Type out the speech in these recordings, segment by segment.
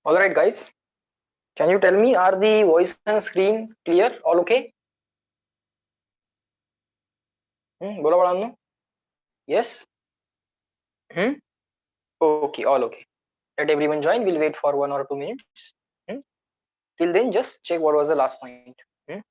All right, guys. Can you tell me, are the voice and screen clear? All okay? बोलो बड़ानु. Yes? Hmm? Okay, all okay. Let everyone join. We'll wait for 1 or 2 minutes. Hmm? Till then, just check what was the last point. Hmm?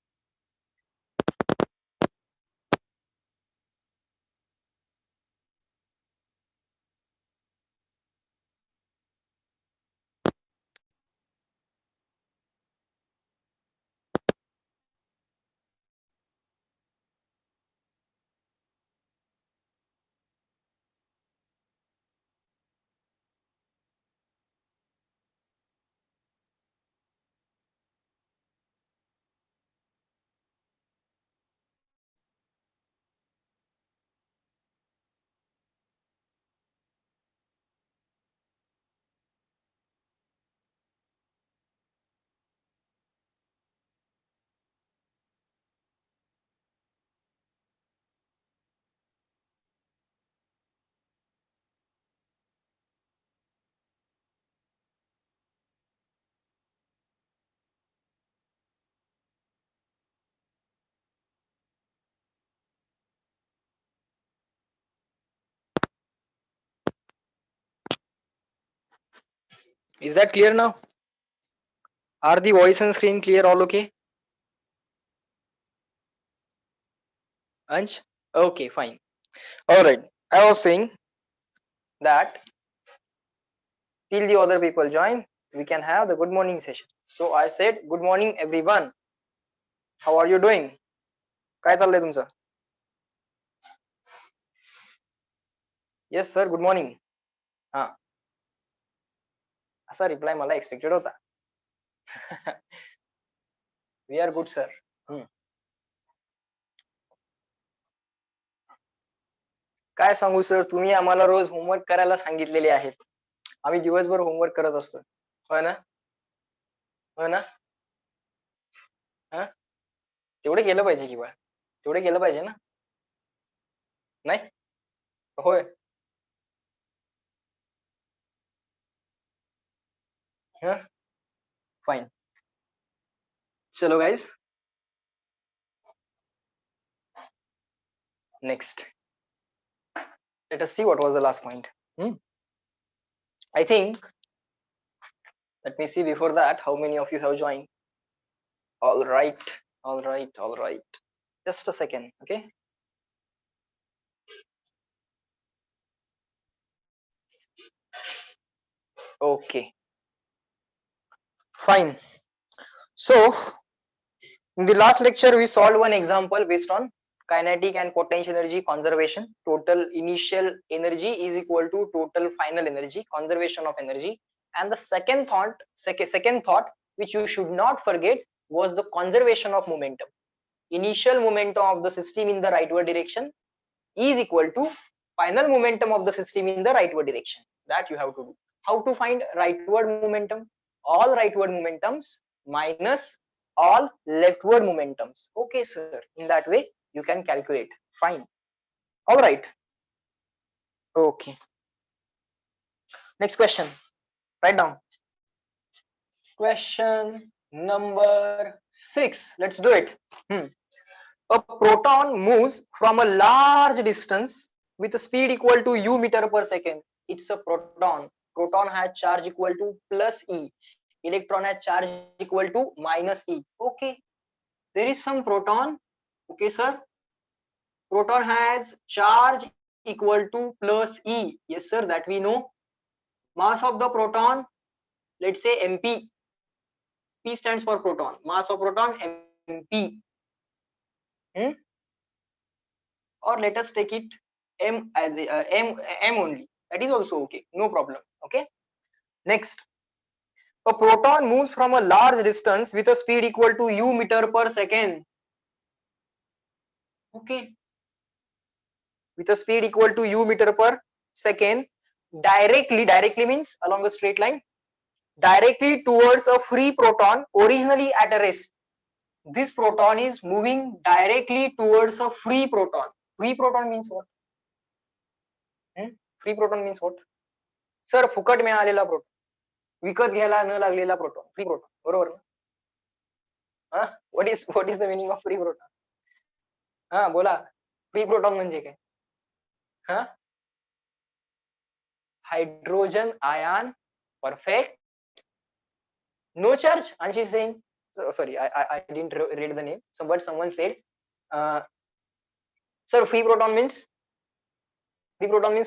Is that clear now? Are the voice and screen clear? All okay? Ansh? Okay, fine. All right. I was saying that till the other people join, we can have the good morning session. So I said, good morning, everyone. How are you doing? काय चाललंय तुमचं? Yes, sir. Good morning. हा असा reply मला expected होता. We are good sir. काय सांगू sir, तुम्ही आम्हाला रोज होमवर्क करायला सांगितलेले आहेत. आम्ही दिवसभर होमवर्क करत असतो. होय ना? होय ना? हा तेवढे केलं पाहिजे की बा, तेवढे केलं पाहिजे ना? नाही होय. फाइन. चलो guys, next let us see what was the last point. I think, let me see before that how many of you have joined. All right, all right, all right, just a second. Okay, okay, fine. So in the last lecture we solved one example based on kinetic and potential energy conservation. Total initial energy is equal to total final energy, conservation of energy. And the second thought which you should not forget was the conservation of momentum. Initial momentum of the system in the rightward direction is equal to final momentum of the system in the rightward direction. That you have to do. How to find rightward momentum? All rightward momentums minus all leftward momentums. Okay, sir. In that way, you can calculate. Fine. All right. Okay. Next question. Write down. Question number 6. Let's do it. A proton moves from a large distance with a speed equal to u meter per second. It's a proton. Proton has charge equal to plus e. Electron has charge equal to minus e. Okay. There is some proton. Okay, sir. Proton has charge equal to plus e. Yes, sir. That we know. Mass of the proton, let's say mp. P stands for proton. Mass of proton mp. Or let us take it m as m only. That is also okay. No problem. Okay. Next, a proton moves from a large distance with a speed equal to u meter per second. Okay. With a speed equal to u meter per second, directly means along a straight line, directly towards a free proton originally at a rest. This proton is moving directly towards a free proton. Free proton means what? Free proton means what? Sir, फुकट मिळालेला proton. विकत घ्यायला न लागलेला proton, free proton, बरोबर ना? What is the meaning of free proton? हा बोला, फ्री प्रोटॉन म्हणजे काय? हा, hydrogen ion, perfect, no charge. And she's saying, so, sorry, I didn't read the name. So, but someone said, uh, sir, free proton means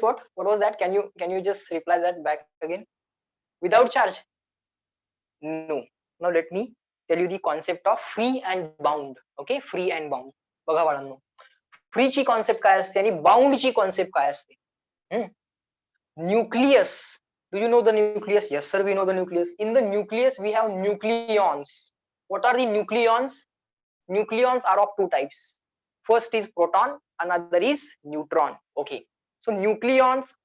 what? What was that? Can you just reply that back again? Without charge? No. Now let me tell you the concept of free and bound. Okay, free and bound. बघा बाळांनो, free ची concept काय असते आणि bound ची concept काय असते? Nucleus. Do you know the nucleus? Yes, sir, we know the nucleus. In the nucleus, we have nucleons. What are the nucleons? Nucleons are of two types. First is proton, another is neutron. Okay. So nucleons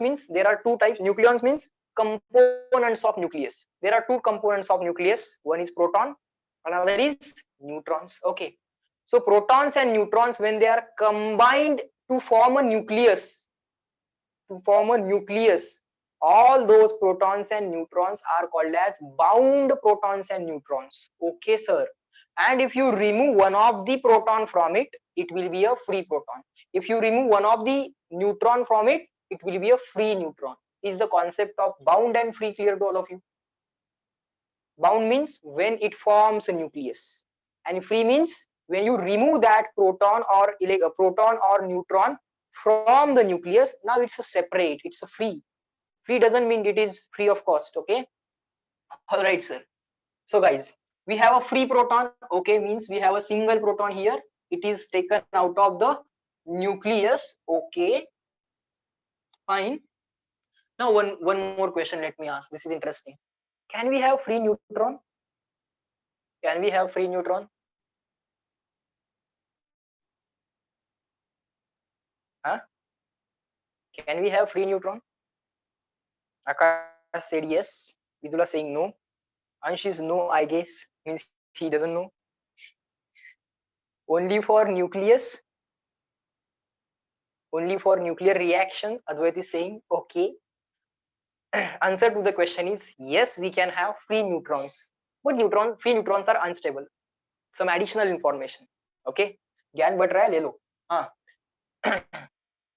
means there are two types. Nucleons means components of nucleus. There are two components of nucleus. One is proton, another is neutrons. Okay. So protons and neutrons, when they are combined to form a nucleus, all those protons and neutrons are called as bound protons and neutrons. Okay, sir. And if you remove one of the proton from it, it will be a free proton. If you remove one of the neutron from it, it will be a free neutron. Is the concept of bound and free clear to all of you? Bound means when it forms a nucleus, and free means when you remove that proton or neutron from the nucleus. Now it's a separate, it's a free. Free doesn't mean it is free of cost. Okay, all right, sir. So guys, we have a free proton. Okay, means we have a single proton here. It is taken out of the nucleus. Okay, fine. Now one more question let me ask. This is interesting. Can we have free neutron? Can we have free neutron? Huh? Can we have free neutron? Akash said yes. Vidula saying no. Ansh is no, I guess. Means he doesn't know. Only for nucleus. Only for nuclear reaction. Advait is saying okay. Answer to the question is yes, we can have free neutrons. But free neutrons are unstable. Some additional information. Okay. Gyan बढ़ रहा है ले लो.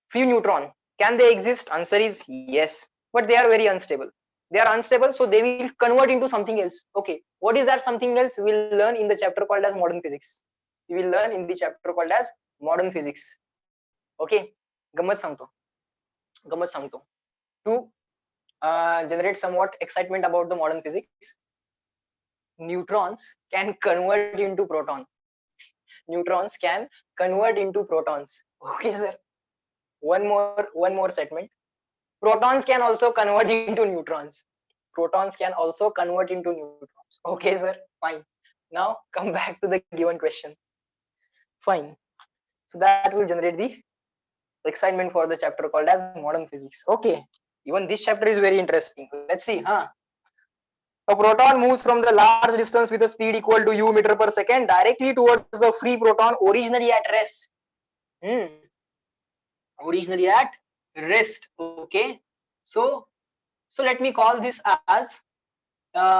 Free neutron, can they exist? Answer is yes, but they are very unstable. They are unstable, so they will convert into something else. Okay, what is that something else? We will learn in the chapter called as modern physics. We will learn in the chapter called as modern physics. Okay, गम्मत सांगतो. To generate somewhat excitement about the modern physics, neutrons can convert into proton. Neutrons can convert into protons. Okay, sir. One more segment. Protons can also convert into neutrons. Protons can also convert into neutrons. Okay, sir. Fine. Now come back to the given question. Fine. So that will generate the excitement for the chapter called as modern physics. Okay. Even this chapter is very interesting. Let's see. A proton moves from the large distance with a speed equal to u meter per second directly towards the free proton originally at rest. Originally at rest. Okay. So let me call this as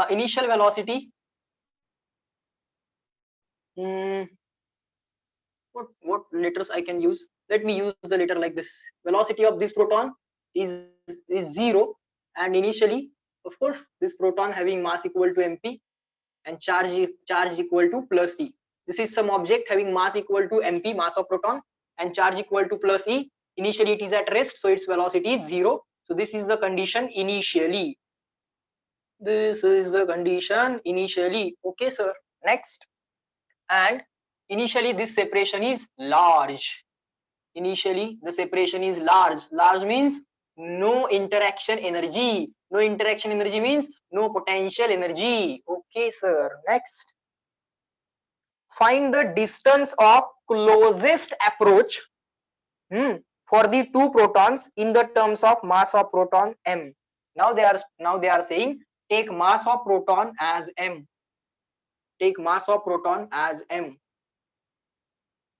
initial velocity. What letters I can use? Let me use the letter like this. Velocity of this proton is 0, and initially, of course, this proton having mass equal to mp and charge equal to plus e. This is some object having mass equal to mp, mass of proton, and charge equal to plus e. Initially it is at rest, so its velocity is 0. So this is the condition initially. This is the condition initially. Okay, sir. Next. And initially this separation is large. Initially the separation is large. Large means no interaction energy. No interaction energy means no potential energy. Okay, sir. Next. Find the distance of closest approach for the two protons in the terms of mass of proton m. Now they are saying take mass of proton as m. Take mass of proton as m.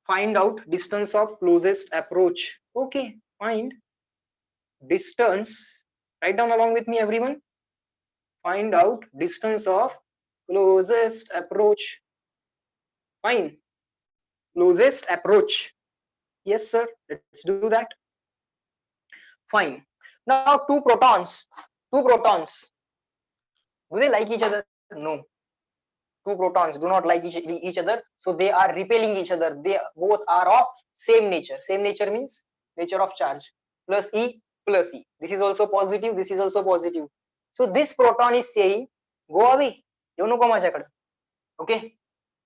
Find out distance of closest approach. Okay, find distance. Write down along with me, everyone. Find out distance of closest approach. Fine. Closest approach. Yes, sir. Let's do that. Fine. Now two protons. Do they like each other? No. Two protons do not like each other, so they are repelling each other. They both are of same nature. Same nature means nature of charge. Plus E plus E. This is also positive. This is also positive. So this proton is saying, go away. You know, okay,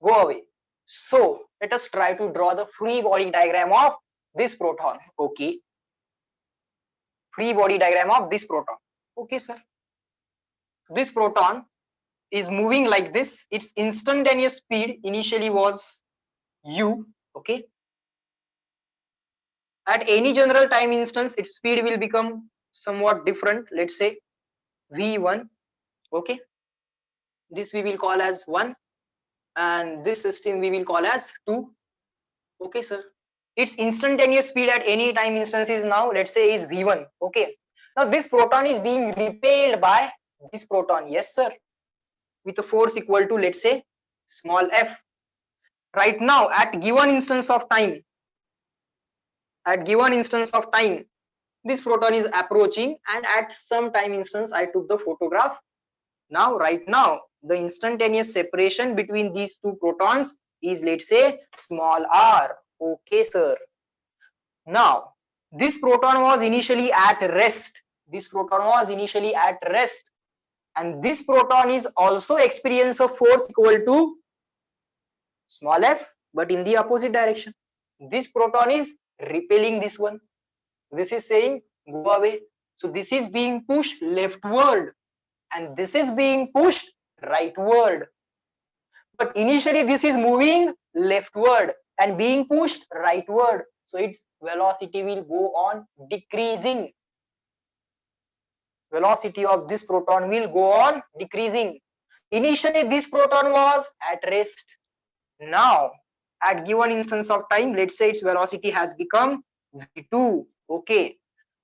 go away. So let us try to draw the free body diagram of this proton. Okay, free body diagram of this proton. Okay, sir. This proton is moving like this. Its instantaneous speed initially was u. Okay, at any general time instance its speed will become somewhat different. Let's say v1. Okay, this we will call as 1 and this system we will call as 2. Okay, sir. Its instantaneous speed at any time instance is now, let's say, is v1. Okay, now this proton is being repelled by this proton. Yes, sir, with a force equal to, let's say, small f. Right now at given instance of time, this proton is approaching, and at some time instance I took the photograph. Now right now the instantaneous separation between these two protons is, let's say, small r. Okay, sir. Now this proton was initially at rest. And this proton is also experience a force equal to small f, but in the opposite direction. This proton is repelling this one. This is saying go away. So this is being pushed leftward and this is being pushed rightward. But initially this is moving leftward and being pushed rightward. So its velocity will go on decreasing. Velocity of this proton will go on decreasing. Initially this proton was at rest. Now at given instance of time, let's say its velocity has become v2. Okay,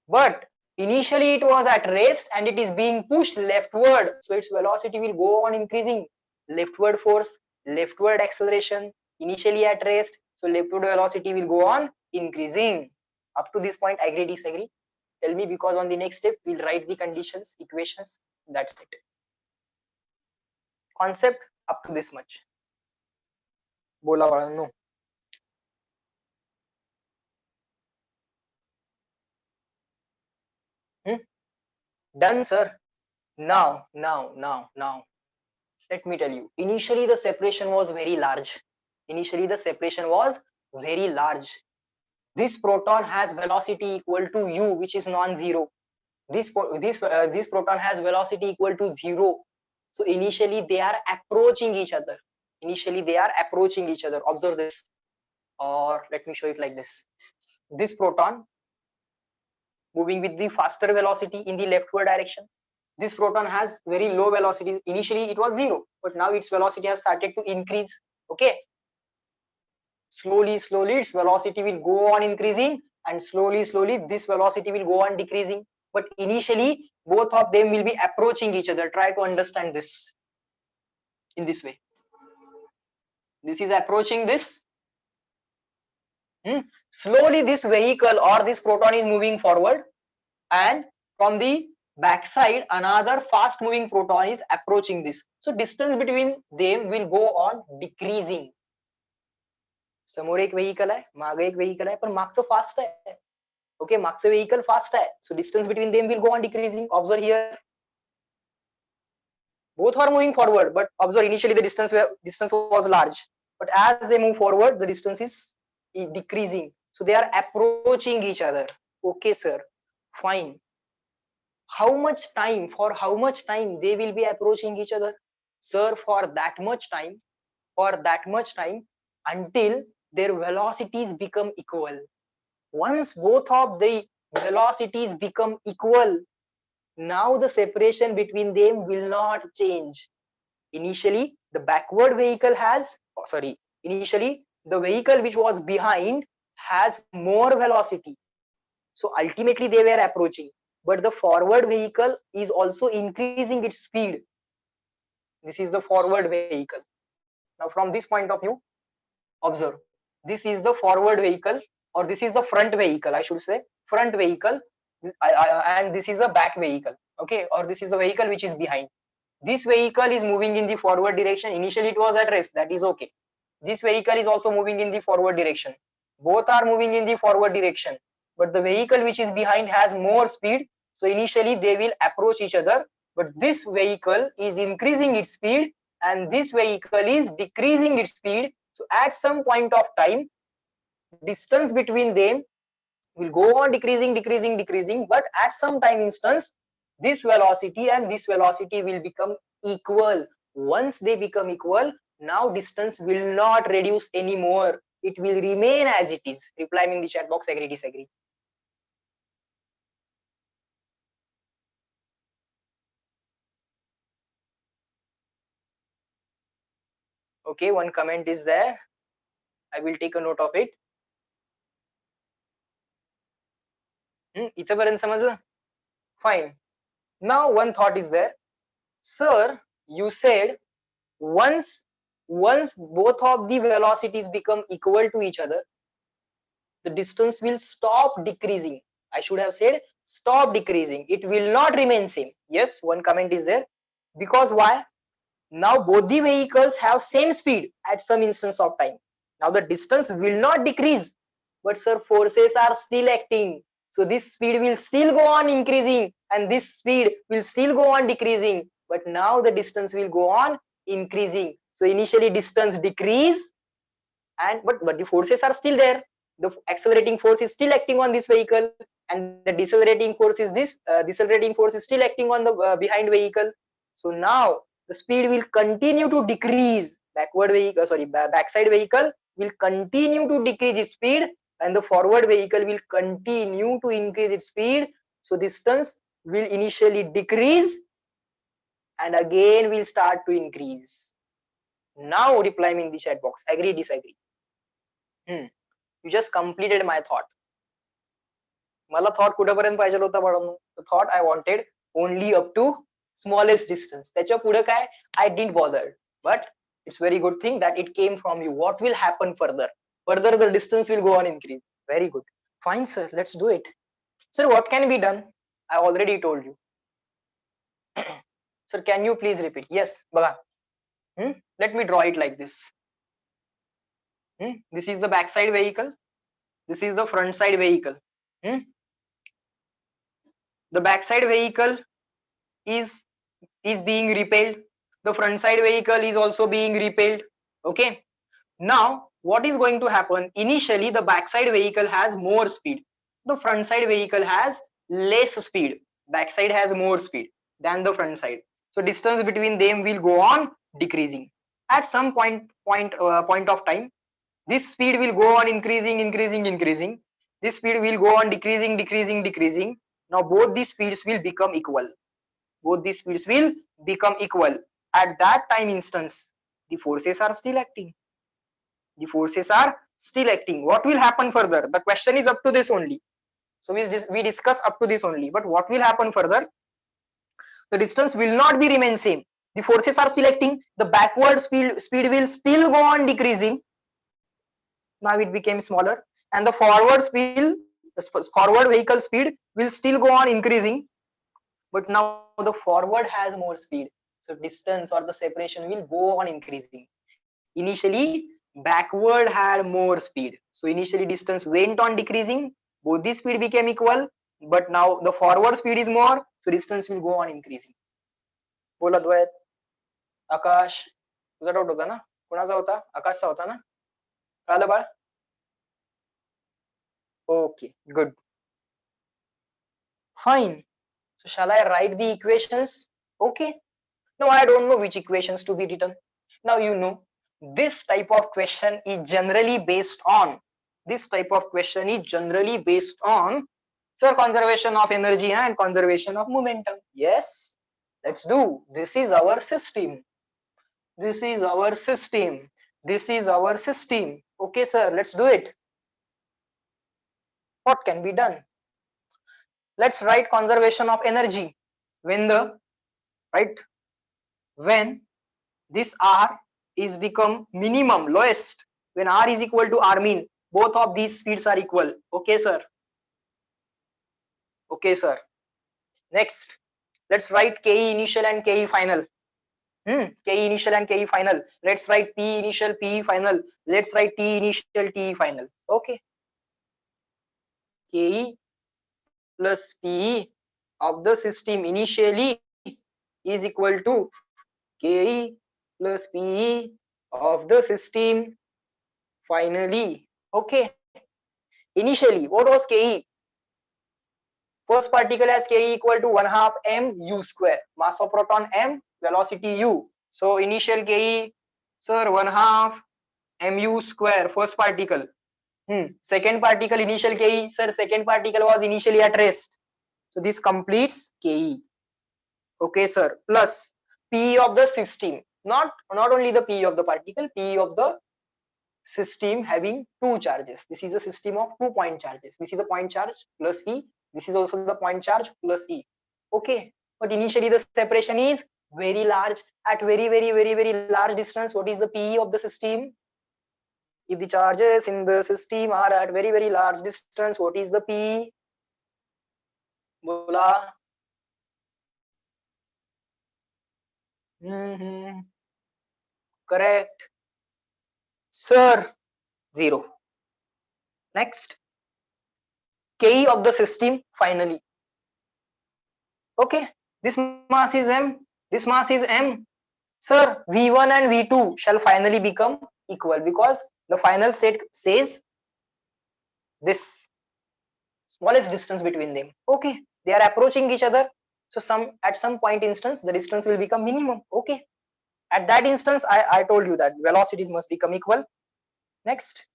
but initially it was at rest and it is being pushed leftward, so its velocity will go on increasing. Leftward force, leftward acceleration, initially at rest, so leftward velocity will go on increasing. Up to this point, agree, disagree? Tell me, because on the next step we'll write the conditions, equations. That's it. Concept up to this much. Bola no. Done, sir. Now let me tell you, initially the separation was very large. This proton has velocity equal to u, which is non-zero. This proton has velocity equal to 0. So initially they are approaching each other. Observe this, or let me show it like this. This proton moving with the faster velocity in the leftward direction. This proton has very low velocity. Initially it was 0, but now its velocity has started to increase. Okay, slowly its velocity will go on increasing, and slowly this velocity will go on decreasing. But initially both of them will be approaching each other. Try to understand this in this way. This is approaching this. Slowly this vehicle or this proton is moving forward, and from the backside another fast moving proton is approaching this. So distance between them will go on decreasing. समोर एक vehicle आहे, मागे एक vehicle आहे, पण मागचं fast आहे. Okay, मागचं व्हेइकल फास्ट आहे, so distance between them will go on decreasing. Observe here, both are moving forward, but observe initially the distance was large, but as they move forward the distance is decreasing. So they are approaching each other. Okay, sir, fine. For how much time they will be approaching each other? Sir, for that much time until their velocities become equal. Once both of the velocities become equal, now the separation between them will not change. Initially the vehicle which was behind has more velocity, so ultimately they were approaching. but the forward vehicle is also increasing its speed. This is the forward vehicle. Now from this point of view, observe, this is the forward vehicle, or this is the front vehicle, I should say, front vehicle, and this is a back vehicle, okay, or this is the vehicle which is behind. This vehicle is moving in the forward direction. Initially it was at rest, that is okay. This vehicle is also moving in the forward direction. Both are moving in the forward direction, but the vehicle which is behind has more speed, so initially they will approach each other, but this vehicle is increasing its speed and this vehicle is decreasing its speed. So at some point of time, distance between them will go on decreasing, but at some time instance, this velocity and this velocity will become equal. Once they become equal, now distance will not reduce anymore, it will remain as it is. Reply me in the chat box, agree, disagree. Okay, one comment is there, I will take a note of it. इथपर्यंत समजलं? Fine. Now one thought is there, sir, you said once both of the velocities become equal to each other, the distance will stop decreasing. I should have said stop decreasing, it will not remain same. Yes, one comment is there, because why? Now both the vehicles have same speed at some instance of time. Now the distance will not decrease, but sir, forces are still acting, so this speed will still go on increasing and this speed will still go on decreasing, but now the distance will go on increasing. So initially distance decrease, and but the forces are still there. The accelerating force is still acting on this vehicle, and the decelerating force is still acting on the behind vehicle. So now the speed will continue to decrease. Backside vehicle will continue to decrease its speed, and the forward vehicle will continue to increase its speed. So distance will initially decrease and again will start to increase. Now reply me in the chat box, agree, disagree. You just completed my thought. मला thought कुठेपर्यंत पाहिजे होता बाळांनो? The thought I wanted only up to smallest distance. त्याच्या पुढे काय? I didn't bother. But it's very good thing that it came from you. What will happen further? Further the distance will go on increase. Very good. Fine sir, let's do it. Sir, what can be done? I already told you. Sir, can you please repeat? Yes, बघा. Let me draw it like this. This is the backside vehicle. This is the front side vehicle. The backside vehicle is being repelled. The front side vehicle is also being repelled. Okay. Now what is going to happen? Initially the backside vehicle has more speed. The front side vehicle has less speed. Backside has more speed than the front side. So distance between them will go on decreasing. At some point of time, this speed will go on increasing. This speed will go on decreasing. Now both these speeds will become equal. At that time instance, the forces are still acting. What will happen further? The question is up to this only. So we discuss up to this only. But what will happen further? The distance will not be remain same. The forces are still acting. The backward speed will still go on decreasing. Now it became smaller, and the forward vehicle speed will still go on increasing, but now the forward has more speed, so distance or the separation will go on increasing. Initially backward had more speed, so initially distance went on decreasing, both the speed became equal, but now the forward speed is more, so distance will go on increasing. बोला द्वैत. आकाश, तुझा doubt होता ना? कोणाचा होता? आकाशचा होता ना? कळलं बाळ? Okay, good. Fine. So shall I write the equations? Okay. No, I don't know which equations to be written. Now you know this type of question is generally based on sir, conservation of energy and conservation of momentum. Yes, let's do. This is our system. Okay sir, let's do it. What can be done? Let's write conservation of energy when the right when this R is become minimum lowest, when R is equal to R mean, both of these speeds are equal. Okay sir, okay sir. Next, let's write Ke initial and Ke final. Ke initial and Ke final. Let's write P initial, P final. Let's write T initial, T final. Okay, Ke plus P of the system initially is equal to Ke plus P of the system finally. Okay, initially what was Ke? First particle has Ke equal to 1 half m u square, mass of proton m, velocity u. So initial Ke, sir, 1 half mu square, first particle. Second particle initial Ke, sir, second particle was initially at rest. So this completes Ke. Okay sir, plus P of the system, not only the P of the particle, P of the system having two charges. This is a system of 2 point charges. This is a point charge plus E. This is also the point charge plus E. Okay, but initially the separation is very large, at very large distance. What is the P of the system? If the charges in the system are at very large distance, what is the P? Bola. Correct. Sir, 0. Next, Ke of the system finally. Okay, this mass is m, this mass is m. Sir, V1 and V2 shall finally become equal because the final state says this smallest distance between them. Okay, they are approaching each other. So at some point instance, the distance will become minimum. Okay, at that instance, I told you that velocities must become equal. Next,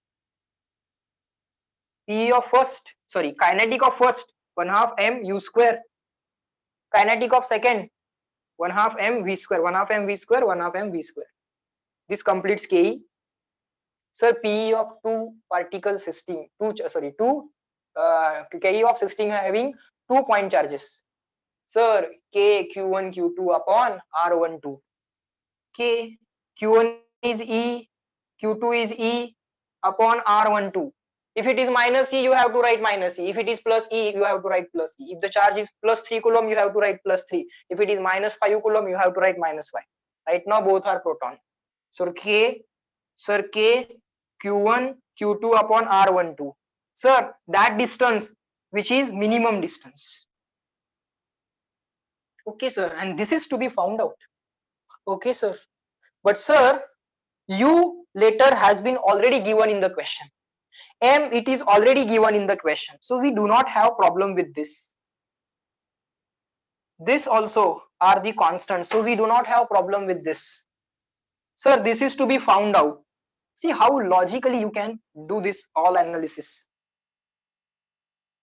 P of first, sorry, kinetic of first, 1 half m u square. Kinetic of second, 1 half m v square, 1 half m v square, 1 half m v square. This completes Ke. Sir, P of two particle system, two Ke of system having 2 point charges. Sir, K Q1 Q2 upon R12. K Q1 is E, Q2 is E upon R12. If it is minus E, you have to write minus E. If it is plus E, you have to write plus E. If the charge is plus 3 coulomb, you have to write plus 3. If it is minus 5 coulomb, you have to write minus 5. Right now, both are proton. So K, sir, K Q1 Q2 upon R12. Sir, that distance which is minimum distance. Okay, sir, and this is to be found out. Okay, sir. But sir, U later has been already given in the question. M, it is already given in the question. So we do not have problem with this. This also are the constants. So we do not have problem with this. Sir, this is to be found out. See how logically you can do this all analysis.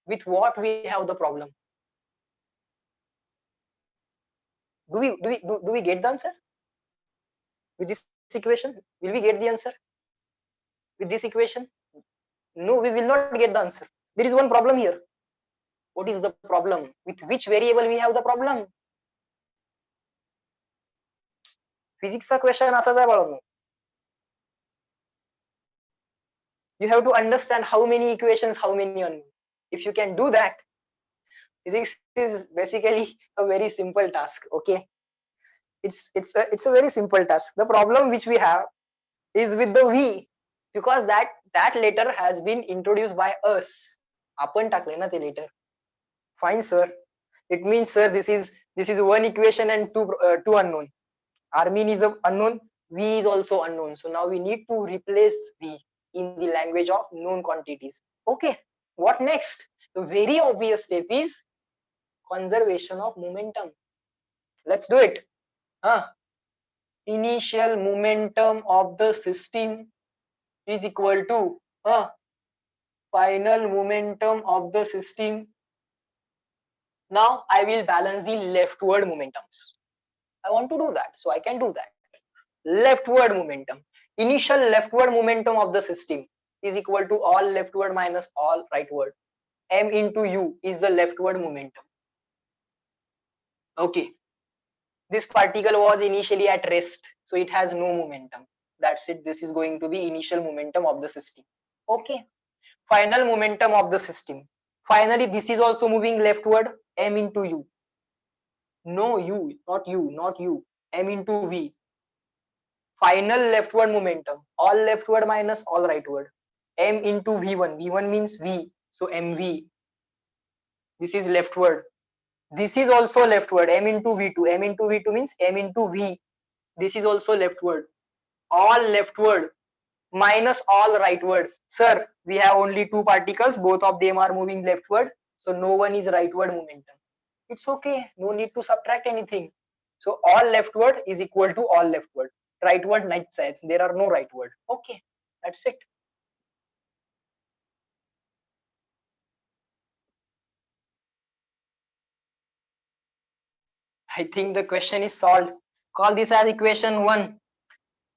With what we have the problem? Do we get the answer? With this equation, will we get the answer? With this equation? No, we will not get the answer. There is one problem here. What is the problem? With which variable we have the problem? Physics चा question असाच आहे बाळांनो. You have to understand how many equations, how many unknown. If you can do that, physics is basically a very simple task. Okay, it's a very simple task. The problem which we have is with the V, because that letter has been introduced by us. आपण टाकले ना ते letter. Fine, sir. It means, sir, this is one equation and two unknown. R mean is unknown. V is also unknown. So now we need to replace V in the language of known quantities. Okay. What next? The very obvious step is conservation of momentum. Let's do it. Initial momentum of the system is equal to final momentum of the system. Now I will balance the leftward momentums. I want to do that, so I can do that. Leftward momentum. Initial leftward momentum of the system is equal to all leftward minus all rightward. m into u is the leftward momentum. Okay, this particle was initially at rest, so it has no momentum. That's it. This is going to be initial momentum of the system. Okay, final momentum of the system. Finally, this is also moving leftward, m into u. No, not u, m into v. Final leftward momentum, all leftward minus all rightward, m into v1. V1 means v, so mv. This is leftward. This is also leftward, m into v2. M into v2 means m into v. This is also leftward. All leftward minus all rightward. Sir, we have only two particles, both of them are moving leftward, so no one is rightward momentum. It's okay, no need to subtract anything. So all leftward is equal to all leftward. Rightward nahi hai, there are no rightward. Okay, that's it. I think the question is solved. Call this as equation 1.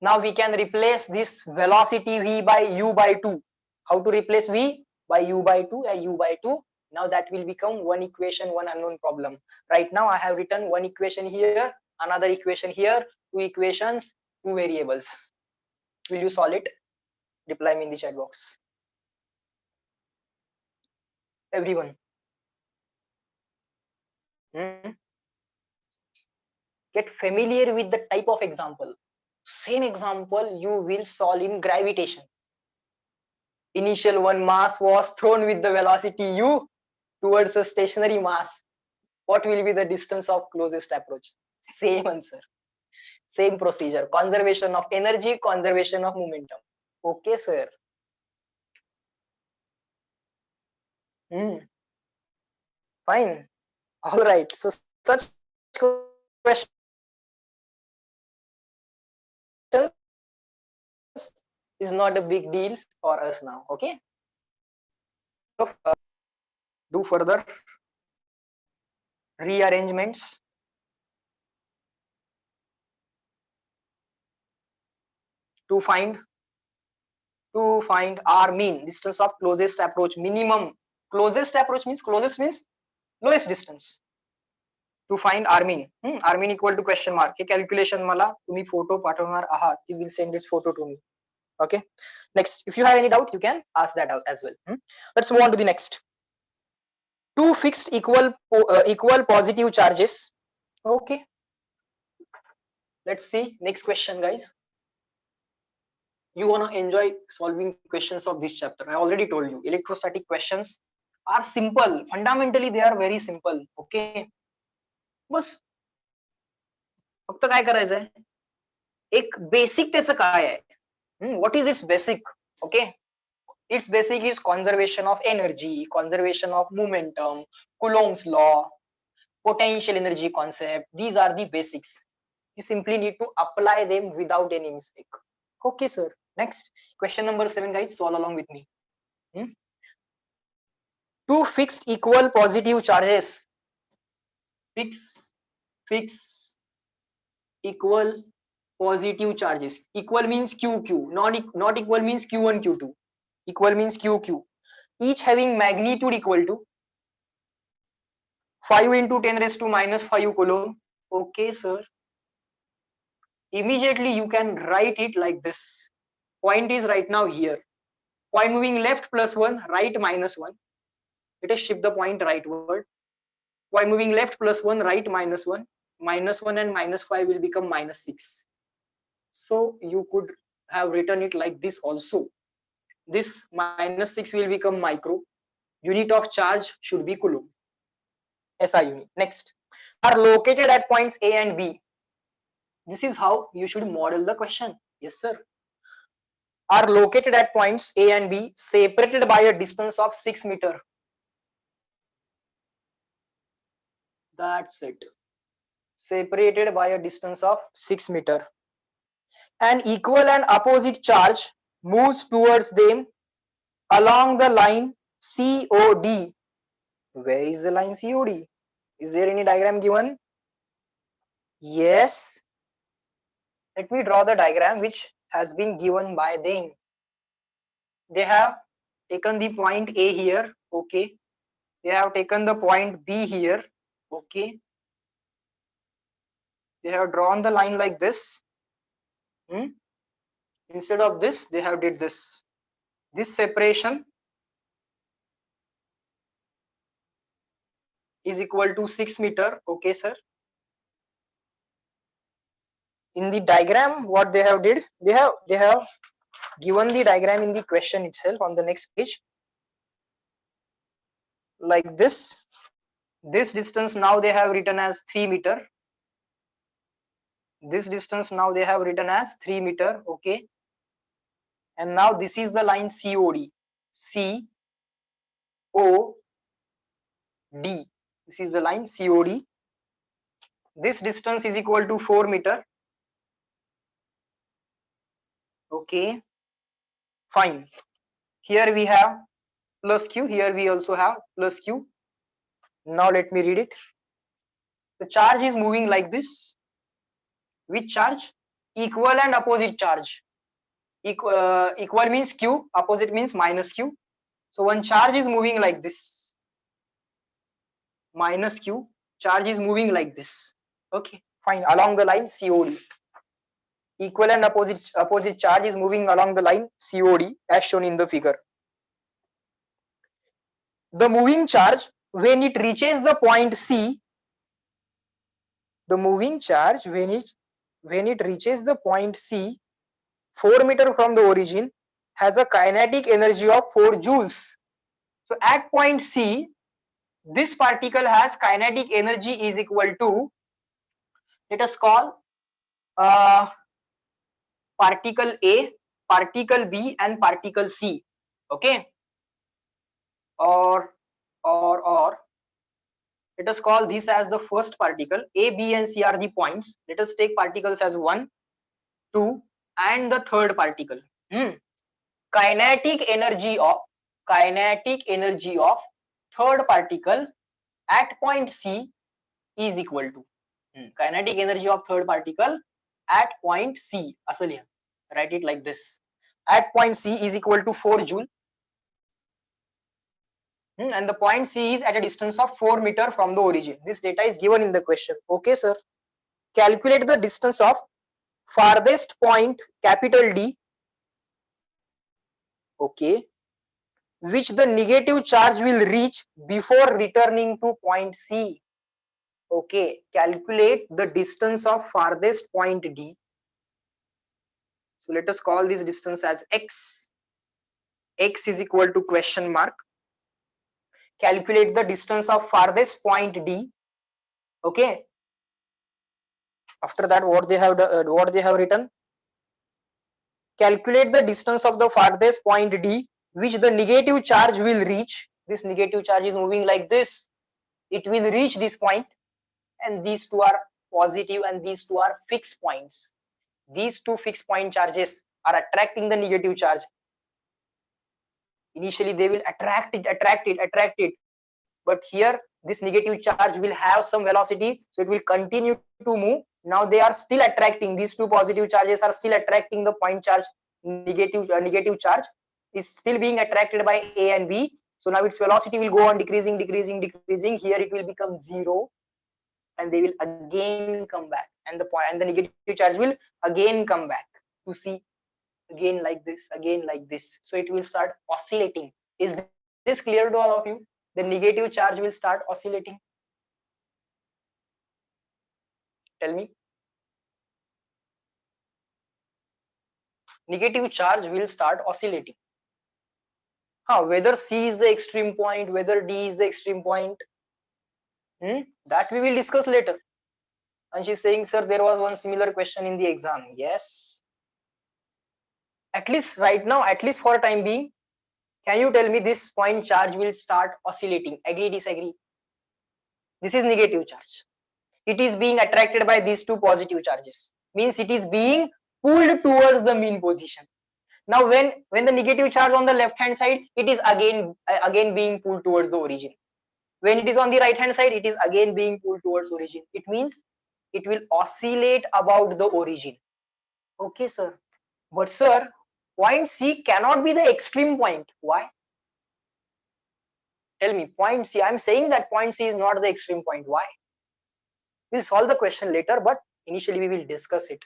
Now we can replace this velocity v by u by 2. How to replace v? By u by 2 and u by 2. Now that will become one equation, one unknown problem. Right now I have written one equation here, another equation here, two equations, two variables. Will you solve it? Reply me in the chat box. Everyone. Get familiar with the type of example. Same example you will solve in gravitation. Initial one mass was thrown with the velocity u towards a stationary mass. What will be the distance of closest approach? Same answer, same procedure. Conservation of energy, conservation of momentum. Okay, sir. Fine. All right. So such questions is not a big deal for us now. Okay. Do further rearrangements. To find R mean, distance of closest approach, minimum. Closest approach means lowest distance. To find R mean. R mean equal to question mark. Hey calculation मला तुम्ही photo पाठवणार आहात. You will send this photo to me. Okay. Next, if you have any doubt, you can ask that out as well. Let's move on to the next. Two fixed equal positive charges. Okay. Let's see next question, guys. You wanna enjoy solving questions of this chapter. I already told you, electrostatic questions are simple. Fundamentally, they are very simple. Okay. बस फक्त काय करायचंय, एक basic त्याचं काय आहे, what is its basic? Okay, its basic is conservation of energy, conservation of momentum, Coulomb's law, potential energy concept. These are the basics. You simply need to apply them without any mistake. Okay, sir. Next, question number 7, guys. Solve along with me. Two fixed equal positive charges. Fix equal positive charges. Equal means QQ. Not equal means Q1, Q2. Equal means QQ. Each having magnitude equal to 5 into 10 raised to minus 5 coulomb. Okay, sir. Immediately you can write it like this. Point is right now here. Point moving left plus 1, right minus 1. Let us shift the point rightward. Point moving left plus 1, right minus 1. Minus 1 and minus 5 will become minus 6. So you could have written it like this also. This minus 6 will become micro. Unit of charge should be coulomb. SI unit. Next, are located at points A and B. This is how you should model the question. Yes, sir. Are located at points A and B, separated by a distance of 6 meters. That's it. Separated by a distance of 6 meters. An equal and opposite charge moves towards them along the line COD. Where is the line COD? Is there any diagram given? Yes. Let me draw the diagram which has been given by them. They have taken the point A here. Okay. they have taken the point B here. Okay, they have drawn the line like this. Instead of this, they have did this. This separation is equal to 6 meter. Okay, sir. In the diagram, what they have did, they have given the diagram in the question itself on the next page, like this. This distance now they have written as 3 meter. This distance now they have written as 3 meter. Okay, and now this is the line COD. COD. This is the line COD. This distance is equal to 4 meter. Okay, fine. Here we have plus Q. Here we also have plus Q. Now let me read it. The charge is moving like this. Which charge? Equal and opposite charge. Equal means Q, opposite means minus Q. So one charge is moving like this. Minus Q, charge is moving like this. Okay, fine. Along the line COD. Equal and opposite charge is moving along the line COD as shown in the figure. The moving charge, when it reaches the point C, the moving charge when it reaches the point C, 4 meter from the origin, has a kinetic energy of 4 joules. So at point C, this particle has kinetic energy is equal to, let us call particle A, particle B and particle C. Okay, or let us call this as the first particle. A, B and C are the points. Let us take particles as 1, 2 and the third particle. Kinetic energy of third particle at point C is equal to kinetic energy of third particle at point C. Asal write it like this. At point C is equal to 4 joule. And the point C is at a distance of 4 meter from the origin. This data is given in the question. Okay, sir. Calculate the distance of farthest point capital D. Okay, which the negative charge will reach before returning to point C. Okay, calculate the distance of farthest point D. So let us call this distance as X. X is equal to question mark. Calculate the distance of farthest point D. Okay. After that, what they have written? Calculate the distance of the farthest point D, which the negative charge will reach. This negative charge is moving like this. It will reach this point, and these two are positive and these two are fixed points. These two fixed point charges are attracting the negative charge. Initially they will attract it, but here this negative charge will have some velocity, so it will continue to move. Now they are still attracting, these two positive charges are still attracting the point charge. Negative charge is still being attracted by A and B. So now its velocity will go on decreasing. Here it will become 0 and they will again come back, and the negative charge will again come back to C, again like this. So it will start oscillating. Is this clear to all of you? The negative charge will start oscillating. Tell me. Negative charge will start oscillating. Whether C is the extreme point, whether D is the extreme point, that we will discuss later. And she's saying, sir, there was one similar question in the exam. Yes. At least right now, at least for time being, can you tell me this point charge will start oscillating? Agree, disagree? This is negative charge. It is being attracted by these two positive charges. Means it is being pulled towards the mean position. Now when the negative charge on the left hand side, it is again being pulled towards the origin. When it is on the right hand side, it is again being pulled towards origin. It means it will oscillate about the origin. Okay, sir. But sir, point C cannot be the extreme point. Why? Tell me, point C. I'm saying that point C is not the extreme point. Why? We'll solve the question later, but initially we will discuss it.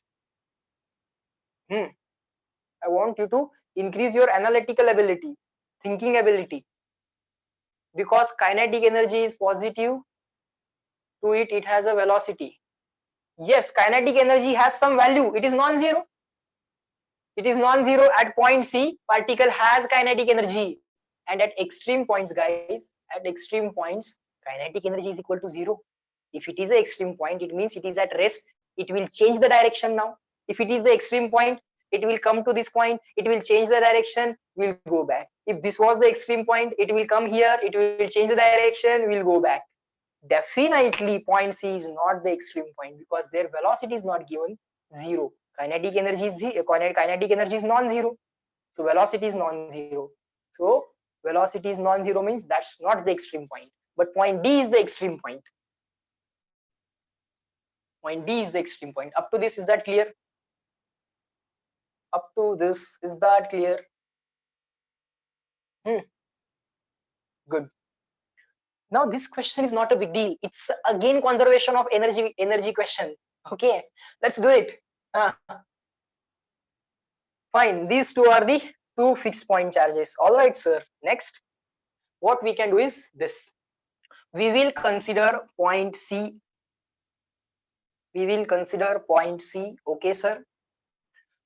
I want you to increase your analytical ability, thinking ability, because kinetic energy is positive. To it has a velocity. Yes, kinetic energy has some value. It is non-zero. It is non-zero at point C. Particle has kinetic energy, and at extreme points, guys, at extreme points, kinetic energy is equal to zero. If it is an extreme point, it means it is at rest. It will change the direction now. If it is the extreme point, it will come to this point. It will change the direction. We'll go back. If this was the extreme point, it will come here. It will change the direction. We'll go back. Definitely, point C is not the extreme point because their velocity is not given zero. Kinetic energy is kinetic energy is non-zero, so velocity is non-zero. So velocity is non-zero means that's not the extreme point, but point D is the extreme point. Point D is the extreme point. Up to this, is that clear? Up to this, is that clear? Good. Now this question is not a big deal. It's again conservation of energy question. Okay, let's do it. Fine, these two are the two fixed point charges. All right, sir. Next, what we can do is this. We will consider point C. We will consider point C. Okay, sir.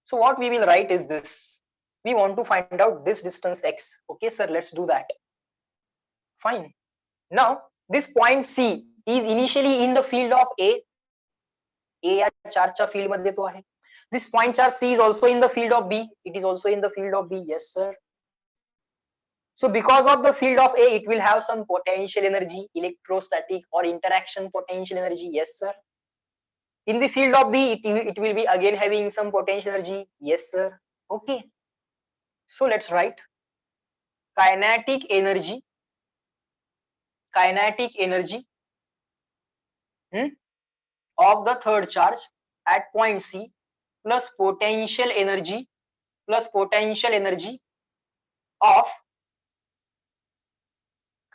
So what we will write is this. We want to find out this distance x. Okay, sir. Let's do that. Fine. Now, this point C is initially in the field of A. A या चारच्या field मध्ये तो आहे. This point charge C is also in the field of B. It is also in the field of B. Yes, sir. So because of the field of A, it will have some potential energy, electrostatic or interaction potential energy. Yes, sir. In the field of B, it will be again having some potential energy. Yes, sir. Okay. So let's write kinetic energy of the third charge at point C plus potential energy of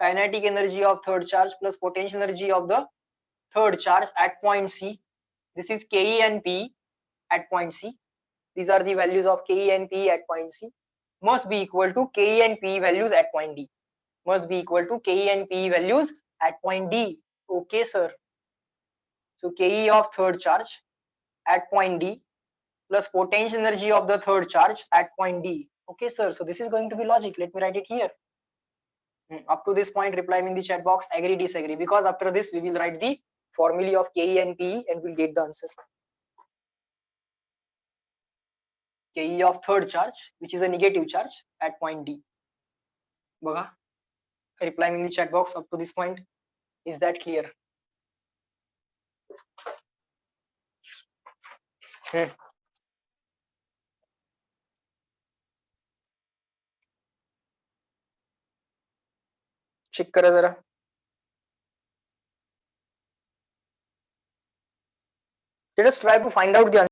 kinetic energy of third charge plus potential energy of the third charge at point C. This is Ke and Pe at point C. These are the values of Ke and Pe at point C. Must be equal to Ke and Pe values at point D. Must be equal to Ke and Pe values at point D. Okay, sir. So Ke of third charge at point D plus potential energy of the third charge at point D. Okay, sir. So this is going to be logic. Let me write it here. Up to this point, reply me in the chat box, agree, disagree, because after this we will write the formulae of Ke and Pe and we'll get the answer. Ke of third charge, which is a negative charge at point D. Baga, reply me in the chat box up to this point. Is that clear? Check करा जरा. Let us try to find out the answer.